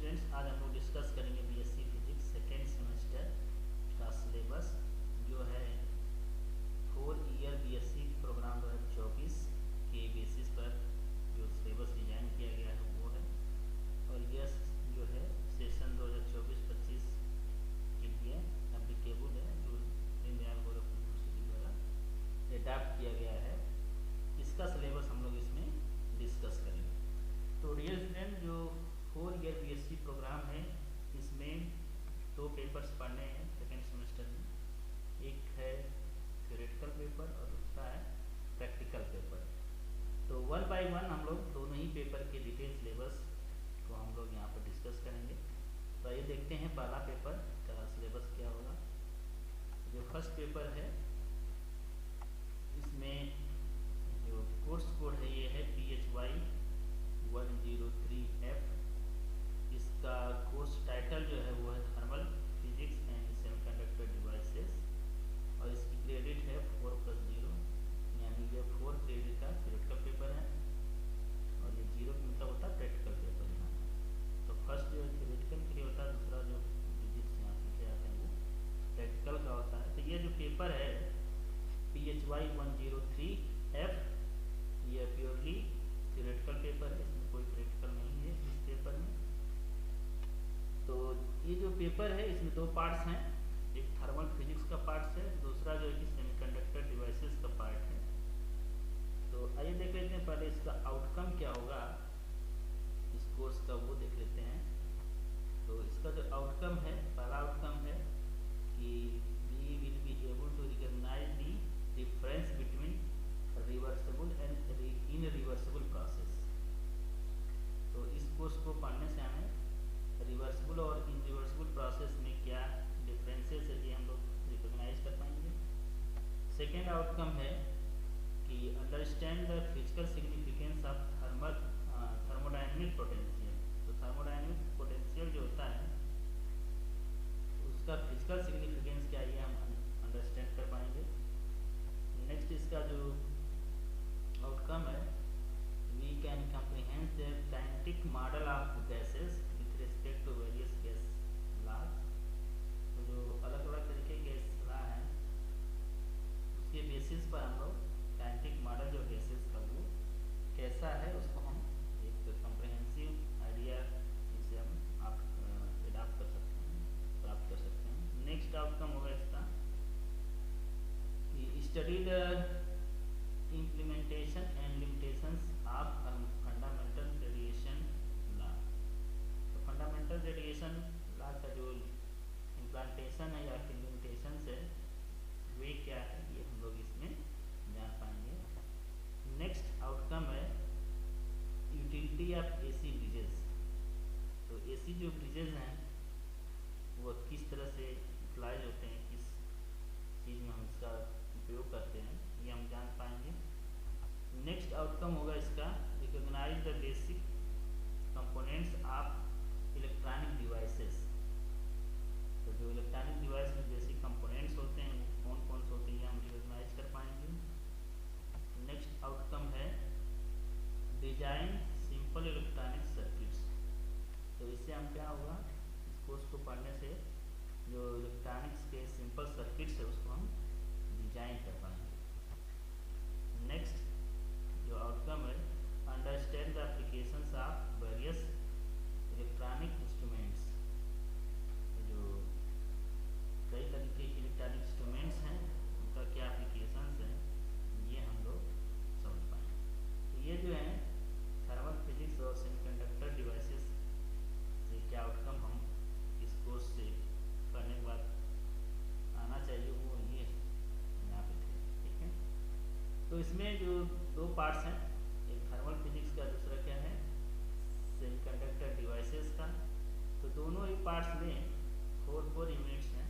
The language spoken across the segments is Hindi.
स्टूडेंट्स, आज हम लोग डिस्कस करेंगे बीएससी फिजिक्स सेकेंड सेमेस्टर का सिलेबस जो है 4 ईयर बीएससी प्रोग्राम 2024 के बेसिस पर जो सिलेबस डिजाइन किया गया है वो है। और यह जो है सेशन 2024-25 के लिए एप्लीकेबल है, जो दीनदयाल गोरखपुर यूनिवर्सिटी द्वारा एडाप्ट किया गया है। इसका सिलेबस हम लोग इसमें डिस्कस करेंगे। तो डियर स्टूडेंट, जो 4 ईयर बीएससी प्रोग्राम है इसमें 2 पेपर्स पढ़ने हैं सेकेंड सेमेस्टर में। एक है थ्योरेटिकल पेपर और दूसरा है प्रैक्टिकल पेपर। तो 1 बाय 1 हम लोग दोनों ही पेपर के डिटेल सिलेबस को हम लोग यहाँ पर डिस्कस करेंगे। तो आइए देखते हैं पहला पेपर का सिलेबस क्या होगा। जो फर्स्ट पेपर है इसमें जो कोर्स कोड है ये है PHY 103F। इसका कोर्स टाइटल जो है वो है thermal physics and semiconductor devices और इसकी क्रेडिट है 4+0, यानी ये 4 क्रेडिट का थ्योरेटिकल पेपर है और ये 0 का मतलब होता है प्रैक्टिकल पेपर यहाँ। तो फर्स्ट जो थ्योरेटिकल के लिए होता है, दूसरा जो फिजिक्स यहाँ सीखे जाते हैं वो प्रैक्टिकल का होता है। तो ये जो पेपर है PHY 103F ये प्योरली थ्योरेटिकल पेपर है, इसमें कोई प्रैक्टिकल नहीं है इस पेपर में। तो ये जो पेपर है इसमें 2 पार्ट्स हैं, एक थर्मल फिजिक्स का पार्ट है, दूसरा जो है कि सेमीकंडक्टर डिवाइसेस का पार्ट है। तो आइए देख लेते हैं पहले इसका आउटकम क्या होगा इस कोर्स का, वो देख लेते हैं। तो इसका जो आउटकम है, पहला आउटकम है कि we will be able to recognise the difference between reversible and irreversible process. तो इस कोर्स को पढ़ने से हमें रिवर्सिबल और इनरिवर्सिबल प्रोसेस में क्या डिफरेंसेस है ये हम लोग रिकॉग्नाइज कर पाएंगे। सेकेंड आउटकम है कि understand the physical significance of thermodynamic potential. तो थर्मोडायनेमिक पोटेंशियल जो होता है उसका फिजिकल सिग्निफिकेंस क्या ये हम अंडरस्टैंड कर पाएंगे। नेक्स्ट इसका जो आउटकम है we can comprehend the kinetic model of gases with respect to various gas laws. तो जो अलग अलग तरीके के गैस लॉ हैं उसके बेसिस पर हम लोग काइनेटिक मॉडल जो गैसेस का वो कैसा है उसको हम एक कम्प्रीहेंसिव आइडिया जिसे हम आप एडाप्ट कर सकते हैं, प्राप्त कर सकते हैं। नेक्स्ट आउटकम होगा इसका कि study the implementation and limitations of fundamental radiation law। तो fundamental radiation law का जो implementation है या फिर limitations है वे क्या है ये हम लोग इसमें जान पाएंगे। नेक्स्ट आउटकम है यूटिलिटी ऑफ AC ब्रिजेस। तो AC जो ब्रिजेस हैं वो किस तरह से यूटिलाइज होते हैं, किस चीज़ में हम इसका उपयोग करते हैं ये हम जान पाएंगे। नेक्स्ट आउटकम होगा इसका recognise the basic components of electronic devices. तो जो इलेक्ट्रॉनिक डिवाइस में बेसिक कंपोनेंट्स होते हैं वो कौन कौन से होते हैं हम रिकॉग्नाइज कर पाएंगे। नेक्स्ट आउटकम है डिजाइन सिंपल इलेक्ट्रॉनिक सर्किट्स। तो इससे हम क्या होगा इस कोर्स को पढ़ने से जो इलेक्ट्रॉनिक्स के सिंपल सर्किट्स है उसको हम डिजाइन कर पाएंगे। नेक्स्ट जो आउटकम है understand the applications of various electronic instruments. जो कई तरीके के इलेक्ट्रॉनिक इंस्ट्रूमेंट्स हैं उनका क्या एप्लीकेशंस हैं ये हम लोग समझ पाएंगे। तो ये जो है थर्मल फिजिक्स और सेमीकंडक्टर डिवाइसेस से क्या आउटकम हम इस कोर्स से पढ़ने के बाद आना चाहिए वो ये यहाँ पे थे, ठीक है। तो इसमें जो 2 पार्ट्स हैं, एक थर्मल फिजिक्स का, दूसरा क्या है सेमीकंडक्टर डिवाइसेस का। तो दोनों ही पार्ट्स में 4 यूनिट्स हैं,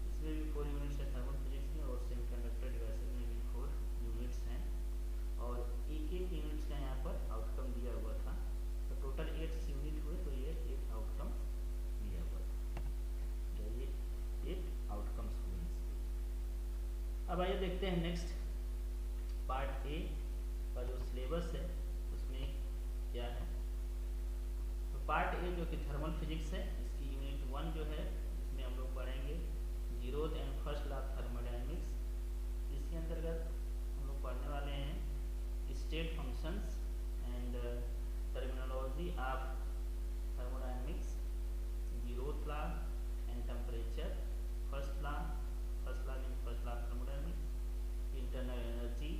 इसमें भी 4 यूनिट्स हैं थर्मल फिजिक्स में और सेमीकंडक्टर डिवाइसेस में भी 4 यूनिट्स हैं और एक यूनिट्स का यहाँ पर आउटकम दिया हुआ था। तो टोटल 8 यूनिट हुए तो ये एक आउटकम दिया हुआ था, तो ये 8 आउटकम्स हुए इसके। अब आइए देखते हैं नेक्स्ट पार्ट A का जो सिलेबस है उसमें क्या है। तो पार्ट ए जो कि थर्मल फिजिक्स है, इसकी यूनिट 1 जो है इसमें हम लोग पढ़ेंगे zeroth and first law of thermodynamics. इसके अंतर्गत हम लोग पढ़ने वाले हैं state functions and terminology of thermodynamics, zeroth law and temperature, first law means first law of thermodynamics, internal energy,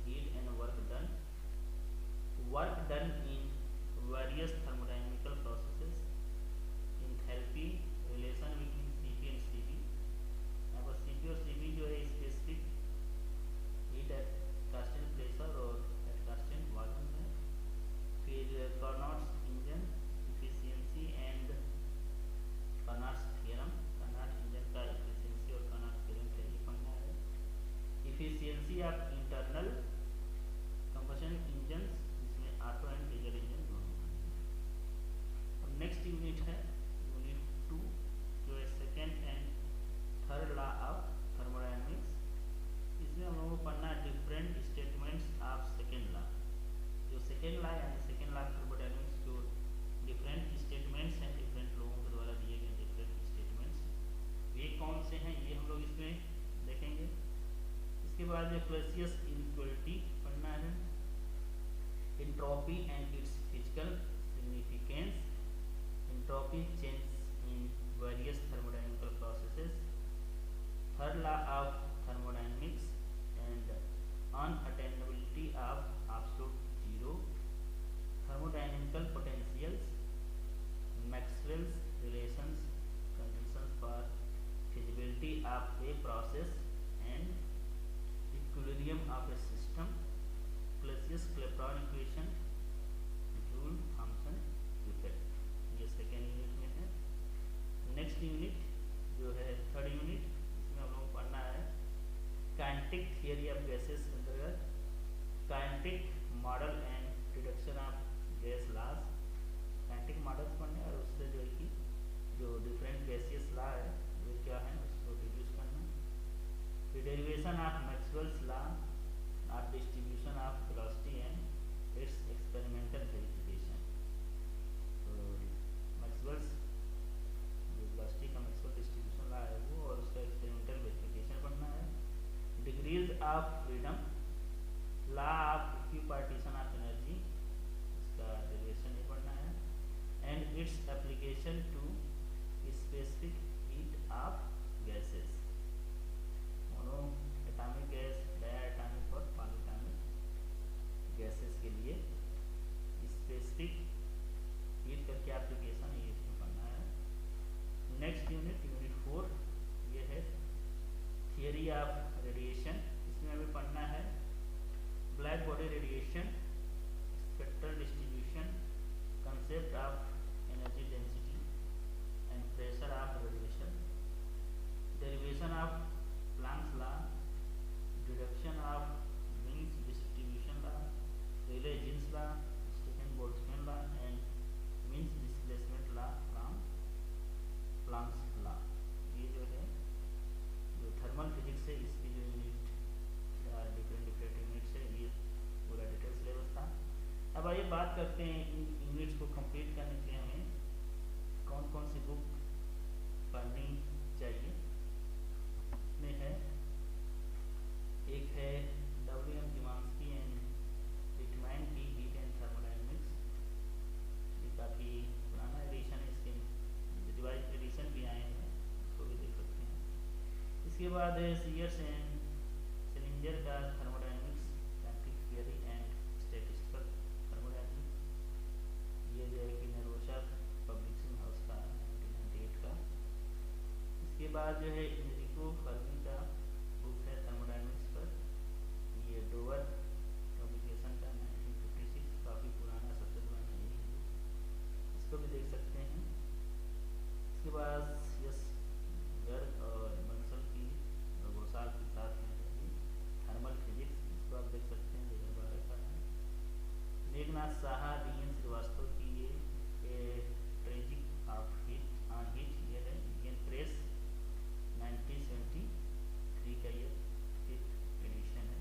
heat and work done in various thermodynamical processes, enthalpy, relation between Cp and Cv। यहाँ पर Cp और Cv जो है specific heat at constant pressure और एट कांस्टेंट वॉल्यूम है। फिर Carnot's engine efficiency and Carnot's theorem, Carnot engine का इफिशियंसी और कार्नोट थ्योरम क्या ये पढ़ना है। Efficiency of internal combustion engines, auto and diesel engine दोनों। अब नेक्स्ट यूनिट है यूनिट 2 जो है second and third law of thermodynamics. इसमें हम लोगों को पढ़ना है different statements of second law. जो सेकेंड लॉ यानी सेकेंड लॉ ऑफ थर्मोडायनेमिक्स जो डिफरेंट स्टेटमेंट्स हैं, डिफरेंट लोगों के द्वारा दिए गए डिफरेंट स्टेटमेंट्स, ये कौन से हैं ये हम लोग इसमें देखेंगे। इसके बाद जो क्लैसियस इनइक्वालिटी पढ़ना है, entropy and its physical significance, entropy change in various thermodynamical processes, third law of thermodynamics and unattainability of absolute zero, thermodynamical potentials, Maxwell's relations, conditions for feasibility of a process and equilibrium of a system, Clausius Clapeyron equation, Joule Thomson effect, ये सेकेंड यूनिट में है। नेक्स्ट यूनिट जो है थर्ड यूनिट, इसमें हम लोग पढ़ना है काइनेटिक थियरी ऑफ गैसेस के अंतर्गत kinetic model and reduction of gas laws. Kinetic models पढ़ने और उससे जो है कि जो डिफरेंट गैसियस लॉ है वो क्या है उसको रिड्यूस करना। फिर derivation of Maxwell's law of distribution of velocity and its experimental verification। तो मैक्सवेल्स जो वेलोसिटी का मैक्सवेल डिस्ट्रीब्यूशन लॉ है वो और उसका एक्सपेरिमेंटल वेरिफिकेशन पढ़ना है। Degrees of freedom, law of equipartition of energy, इसका डेरिवेशन ये पढ़ना है। And its application to specific heat of gases, monoatomic gas, diatomic और पॉलीटॉमिक गैसेस के लिए स्पेसिफिक हीट का क्या एप्लीकेशन है ये इसमें पढ़ना है। नेक्स्ट यूनिट यूनिट 4 ये है थियरी ऑफ रेडिएशन। इसमें हमें पढ़ना है black body radiation, spectral distribution, concept of energy density and pressure of radiation, derivation of Planck's law, deduction of Wien's distribution law, Rayleigh Jeans law, Stefan Boltzmann law and Wien's displacement law from Planck's law. ये जो है जो थर्मल फिजिक्स है इसकी जो यूनिट डिफरेंट यूनिट्स है ये पूरा डिटेल सिलेबस था। अब आइए बात करते हैं इन यूनिट्स को कंप्लीट करने के लिए हमें कौन कौन सी बुक पढ़नी चाहिए। में है एक है W.M. जिमांस्की एंड लिटमैन की हीट एंड थर्मोडायनेमिक्स, ये काफ़ी पुराना एडिशन है, इसके रिवाइज एडिशन भी आए हैं, उसको भी देख सकते हैं। इसके बाद है सीयर्स एंड सेलिंजर का thermodynamics, kinetic theory and statistical thermodynamics, ये जो है कि नेरोशा पब्लिशिंग हाउस का 1998 का। इसके बाद जो है एनरिको फर्मी का बुक है थर्मोडायनेमिक्स पर, ये डोवर पब्लिकेशन का 1956, काफ़ी पुराना, सबसे पुराना यही है, इसको भी देख सकते हैं। इसके बाद यस गर्ग और बंसल की और घोषाल के साथ में थर्मल फिजिक्स, इसको आप देख सकते हैं 2012 का है। मेघनाथ साहा, डी.एन. श्रीवास्तव की ये tragic of heat on heat, ये है इंडियन प्रेस 1973 का ये 5th एडिशन है।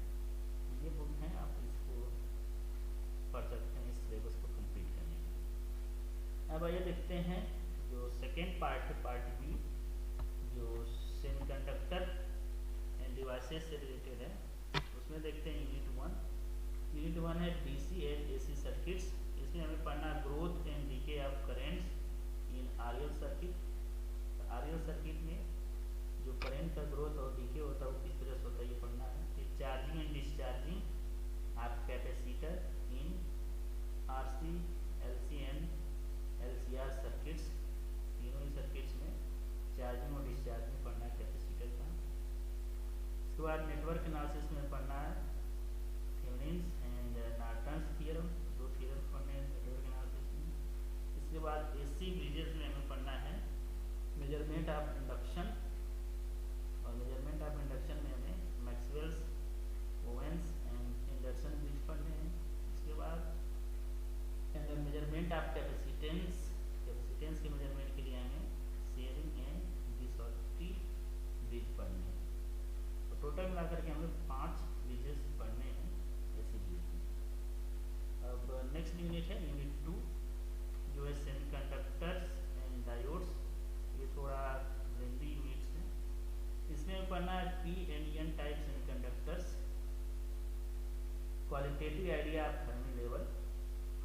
ये बुक है, आप इसको पढ़ सकते हैं इस सिलेबस को कंप्लीट करने के लिए। अब अब आइए देखते हैं जो सेकेंड पार्ट है, पार्ट बी, जो सेमीकंडक्टर एंड डिवाइसेस से रिलेटेड है। उसमें देखते हैं यूनिट वन है डीसी एंड एसी सर्किट्स। इसमें हमें पढ़ना growth and DK of currents in RL circuit. RL circuit में जो करंट का ग्रोथ और डीके होता है वो किस तरह से होता है ये पढ़ना है। फिर charging and discharging of capacitor in RC, LC and LCR circuits. तीनों ही सर्किट्स में चार्जिंग और डिस्चार्जिंग पढ़ना है कैपेसिटर का। उसके बाद नेटवर्क एनालिसिस में पढ़ना है थेवेनिन्स एंड नॉर्टन्स थ्योरम, दो थ्योरम पढ़ने हैं नेटवर्क एनालिसिस में। इसके बाद एसी ब्रिजेस में हमें पढ़ना है मेजरमेंट ऑफ इंडक्शन, और मेजरमेंट ऑफ इंडक्शन में हमें Maxwell's, Owens and induction bridge पढ़ने हैं। इसके बाद मेजरमेंट ऑफ कैपेसिटेंस, कैपेसिटेंस के मेजरमेंट के लिए हमें शेयरिंग एंड डिसऑर्डरिटी ब्रिज पढ़ने हैं। तो टोटल मिलाकर के हमें 5 ब्रिजेस पढ़ने हैं ऐसी ब्रिज में। अब नेक्स्ट यूनिट है यूनिट 2, जो है सेमीकंडक्टर्स एंड डायोड्स। ये थोड़ा लेंथी यूनिट्स है। इसमें पढ़ना है P and N type semiconductors, qualitative idea of Fermi level,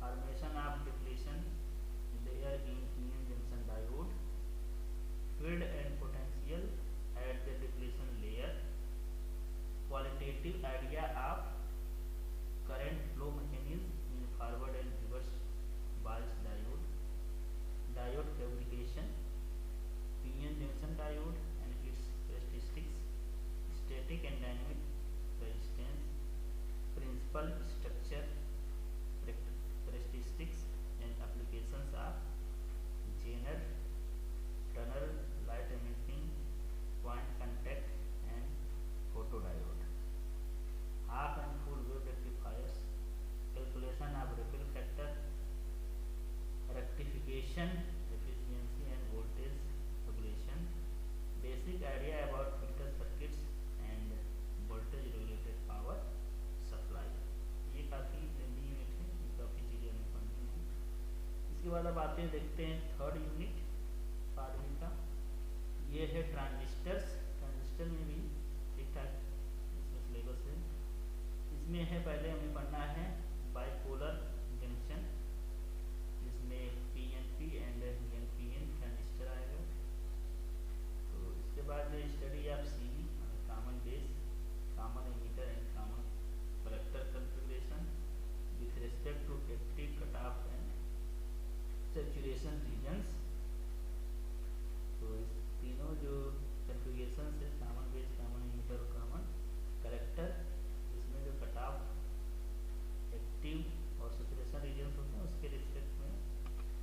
formation of depletion layer in PN junction diode, field and potential at the depletion layer, qualitative idea of current flow mechanism in forward and reverse bias diode, diode fabrication, PN junction diode and its characteristics, static and dynamic resistance, principle structure, characteristics and applications of Zener, tunnel, light emitting, point contact and photodiode, half and full wave rectifiers, calculation of ripple factor, rectification, efficiency and voltage regulation, basic idea about filter circuits and voltage regulated power supply। ये काफ़ी लेंथी यूनिट है, काफ़ी चीज़ें हमें पढ़नी है। इसके बाद अब आते हैं देखते हैं थर्ड यूनिट पार्ट बी का, ये है ट्रांजिस्टर्स। ट्रांजिस्टर में भी ठीक ठाक इसमें सिलेबस है। इसमें है पहले हमें पढ़ना है बाइपोलर जंक्शन, जिसमें पीएनपी एंड एनपीएन ट्रांजिस्टर आएगा। तो इसके बाद study of CV, common base, common emitter and common collector configuration with respect to active cutoff and saturation regions। तो इस तीनों जो configuration है, कॉमन बेस, कॉमन एमिटर और कॉमन कलेक्टर, इसमें जो कटऑफ, एक्टिव और सैचुरेशन रीजन्स होते हैं उसके रिस्पेक्ट में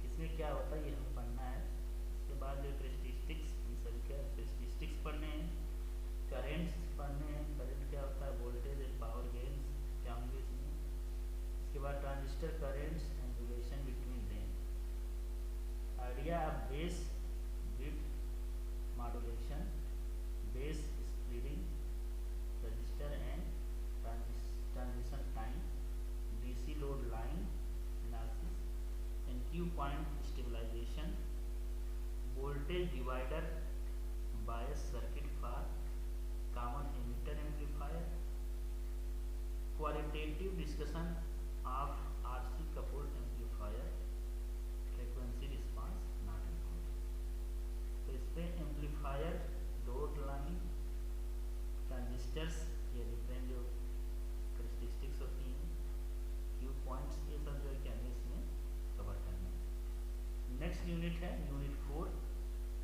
किसमें क्या होता है ये हमें पढ़ना है। इसके बाद जो कैरेक्टरिस्टिक्स, इन सभी के कैरेक्टरिस्टिक्स पढ़ने हैं, करेंट्स पढ़ने हैं, करंट क्या होता है, वोल्टेज एंड पावर गेन्स क्या होंगे इसमें। इसके बाद transistor currents and relation between them, idea of base width modulation, base splitting, register and transition time, DC load line analysis, and Q point stabilization, voltage divider bias circuit for common emitter amplifier, qualitative discussion of RC coupled amplifier, frequency response not encountered. तो इस पर एम्पलीफायर, लोड लाइन, ट्रांजिस्टर्स, ये डिफरेंट जो कैरेक्टरिस्टिक्स होती हैं, क्यू पॉइंट्स, ये सब जो है क्या हमें इसमें कवर करना है। नेक्स्ट यूनिट है यूनिट 4,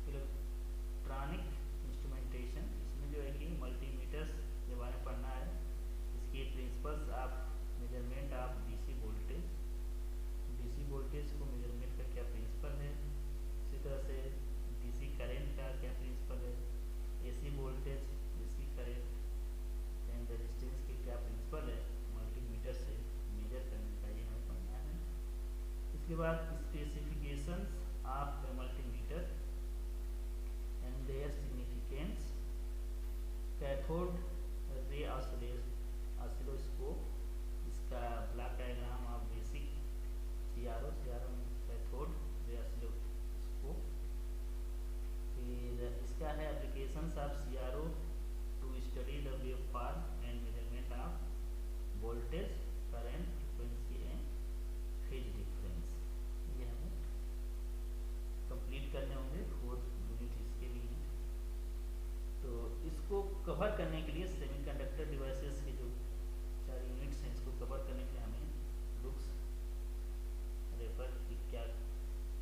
इलेक्ट्रॉनिक इंस्ट्रूमेंटेशन। इसमें जो है कि मल्टीमीटर्स के बारे में पढ़ना है, इसके principles of measurement of DC voltage, DC voltage को मेजरमेंट का क्या प्रिंसिपल है, इसी तरह से डीसी करंट का क्या प्रिंसिपल है, AC voltage, AC current and resistance के क्या प्रिंसिपल है, मल्टीमीटर से मेजर करने का ये हमें पढ़ना है। इसके बाद specifications of multimeter and their significance, cathode ray oscilloscope, इसका block diagram of basic CRO में cathode ray oscilloscope study the waveform and measurement of voltage, current, frequency and phase difference। ये हमें कंप्लीट करने होंगे, 4 यूनिट इसके भी हैं। तो इसको कवर करने के लिए सेमीकंडक्टर डिवाइसेस के जो 4 यूनिट्स हैं, इसको कवर करने के लिए हमें बुक्स रेफर क्या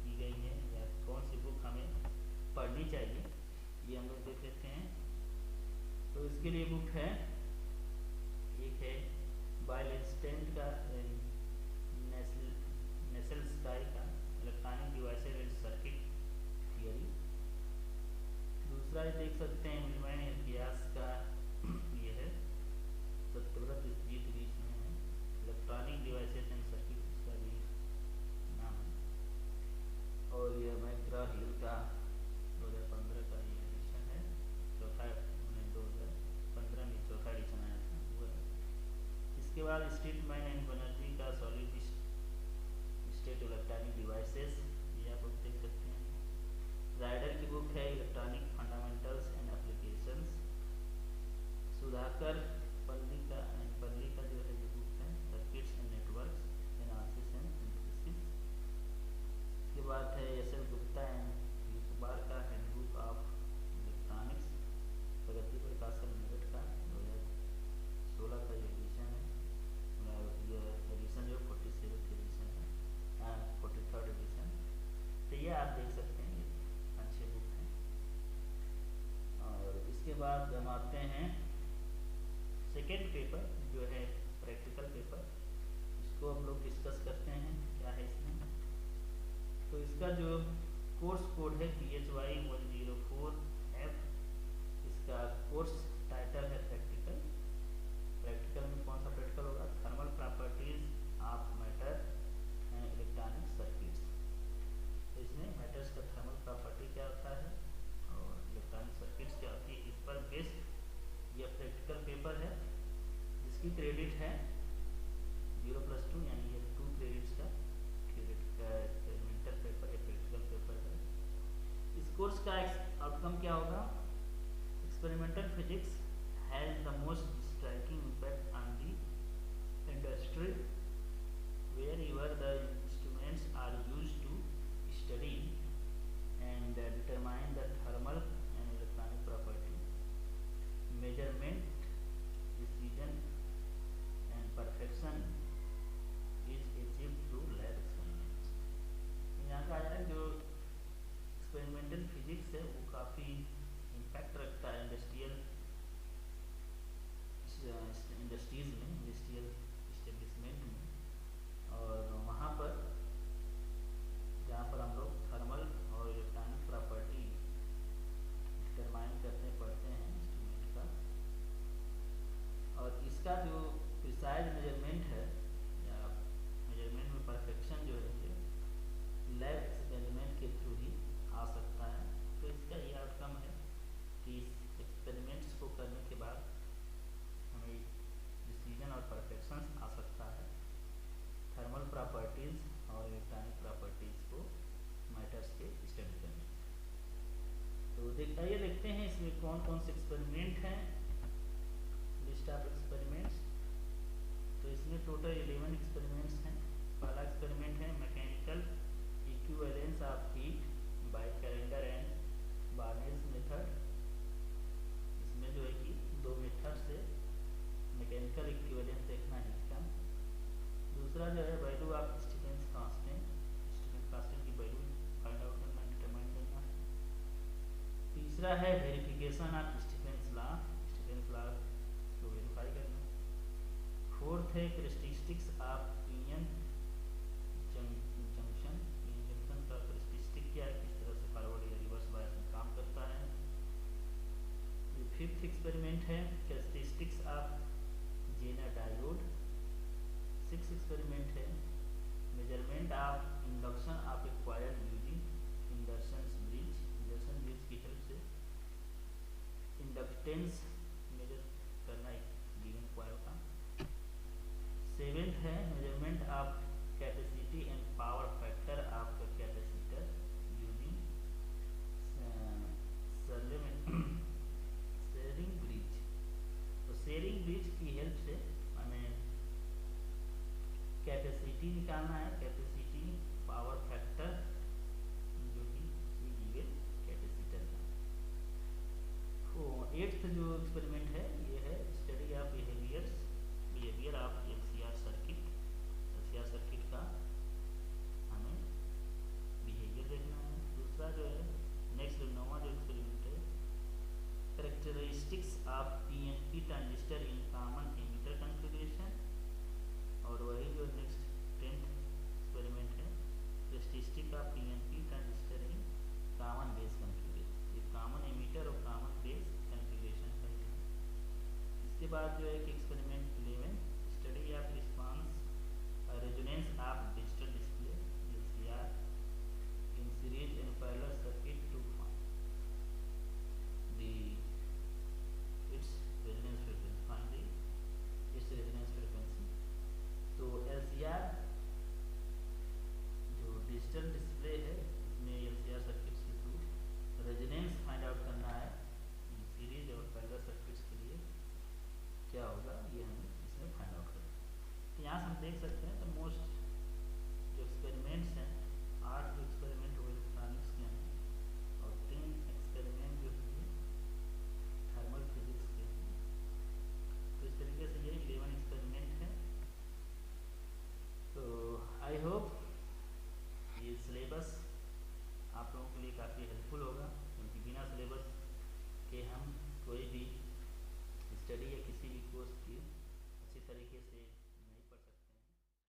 की गई हैं या कौन सी बुक हमें पढ़नी चाहिए, ये हम लोग देख लेते हैं। तो इसके लिए बुक है, एक है बाइलेंस्टेंट का नेसल स्काई का electronic devices and circuit theory. दूसरा देख सकते हैं मिलवाइन इतिहास का, ये है सत्यव्रत जीत बीच में है, इलेक्ट्रॉनिक डिवाइसेज एंड सर्किट इसका भी नाम है। और ये मैक्रा हिल का 2015 का ये एडिशन है, चौथा 2015 में चौथा एडिशन आया था वो है। इसके बाद स्टेटमैन एंड बनर्जी का सॉलिड स्टेट इलेक्ट्रॉनिक डिवाइसेस, ये आप लोग देख सकते हैं। राइडर की बुक है electronic fundamentals and applications. Sudhakar पल्ली का जो है ये बुक है circuits and networks analysis and synthesis. इसके बाद है एस एल गुप्ता एंड यूसुबार का हैंडबुक ऑफ इलेक्ट्रॉनिक्स, प्रगति प्रकाशन मेरठ का 2016 का एडिशन है। ये एडिशन जो 47th एडिशन है, 43rd एडिशन। तो ये आप देख सकते हैं, ये अच्छे बुक हैं। और इसके बाद हम आते हैं सेकेंड पेपर जो है प्रैक्टिकल पेपर, इसको हम लोग डिस्कस करते हैं क्या है इसमें। तो इसका जो कोर्स कोड है PHY 104F, इसका कोर्स टाइटल है प्रैक्टिकल। प्रैक्टिकल में कौन सा प्रैक्टिकल होगा, thermal properties of matter and electronic circuits. तो इसमें मैटर्स का थर्मल प्रॉपर्टी क्या होता है और इलेक्ट्रॉनिक सर्किट्स क्या होती है, इस पर बेस्ड यह प्रैक्टिकल पेपर है, जिसकी क्रेडिट है 0+2, यानी ये 2 क्रेडिट्स का एक्सपेरिमेंटल पेपर या प्रैक्टिकल पेपर है। इस कोर्स का आउटकम क्या होगा, experimental physics has the most striking impact on the industry wherever the instruments are used to study and determine the thermal and electronic property, measurement, precision and perfection is achieved through lab experiments। यहाँ का है जो एक्सपेरिमेंटल फिजिक्स है वो काफ़ी इम्पैक्ट रखता है इंडस्ट्रीज में, इंडस्ट्रियल इस्टेब्लिशमेंट में। और वहाँ पर जहाँ पर हम लोग थर्मल और इलेक्ट्रॉनिक प्रॉपर्टी डिटरमाइन करने पड़ते हैं इंस्ट्रूमेंट का, और इसका जो प्रिसाइज मेजरमेंट है या मेजरमेंट में परफेक्शन जो है ये लैब एक्सपेरिमेंट के थ्रू ही आ सकता है। तो इसका ये आउटकम है कि इस एक्सपेरिमेंट्स को करने के बाद हमें डिसीजन और परफेक्शन आ सकता है थर्मल प्रॉपर्टीज़ और इलेक्ट्रॉनिक प्रॉपर्टीज़ को मैटर्स के स्टडी करने। तो आइए देखते हैं इसमें कौन कौन से एक्सपेरिमेंट हैं, लिस्ट ऑफ एक्सपेरिमेंट्स। तो इसमें टोटल 11 एक्सपेरिमेंट्स हैं। पहला एक्सपेरिमेंट है mechanical equivalence of heat by Callendar and Barnes method. इसमें जो है कि 2 मेथड से मैकेनिकल इक्विवेलेंस देखना है इसका। दूसरा जो है वैल्यू ऑफ स्टीफेंस कांस्टेंट की वैल्यू फाइंड आउट करना, डिटरमाइन करना है। तीसरा है वेरिफिकेशन ऑफ स्टीफेंस लॉ को वेरीफाई करना। फोर्थ है कैरेक्टरिस्टिक्स ऑफ पिनियन जंक्शन का कैरेक्टरिस्टिक क्या है, किस तरह से फॉरवर्ड या रिवर्स बायस में काम करता है। फिफ्थ एक्सपेरिमेंट है characteristics of Zener diode. Six experiment है measurement of induction of a coil using induction bridge की हेल्प से इंडक्टेंस मेजर करना एक गिवन कॉइल का। सेवेंथ है measurement of capacity and power factor of capacitor using Schering bridge. Capacity निकालना है, कैपेसिटी पावर फैक्टर जो कि C गिवन कैपेसिटर का। तो 8th जो एक्सपेरिमेंट है ये है study of behaviour of LCR circuit. LCR circuit का हमें बिहेवियर देखना है। दूसरा जो है नेक्स्ट 9वां जो एक्सपेरिमेंट है characteristics of PNP transistor in common emitter configuration. और वही जो नेक्स्ट 10th एक्सपेरिमेंट है characteristic of PNP transistor in common base configuration. ये कॉमन एमिटर और कॉमन बेस कॉन्फ़िगरेशन का है। इसके बाद जो है कि experiment 11 study of response resonance of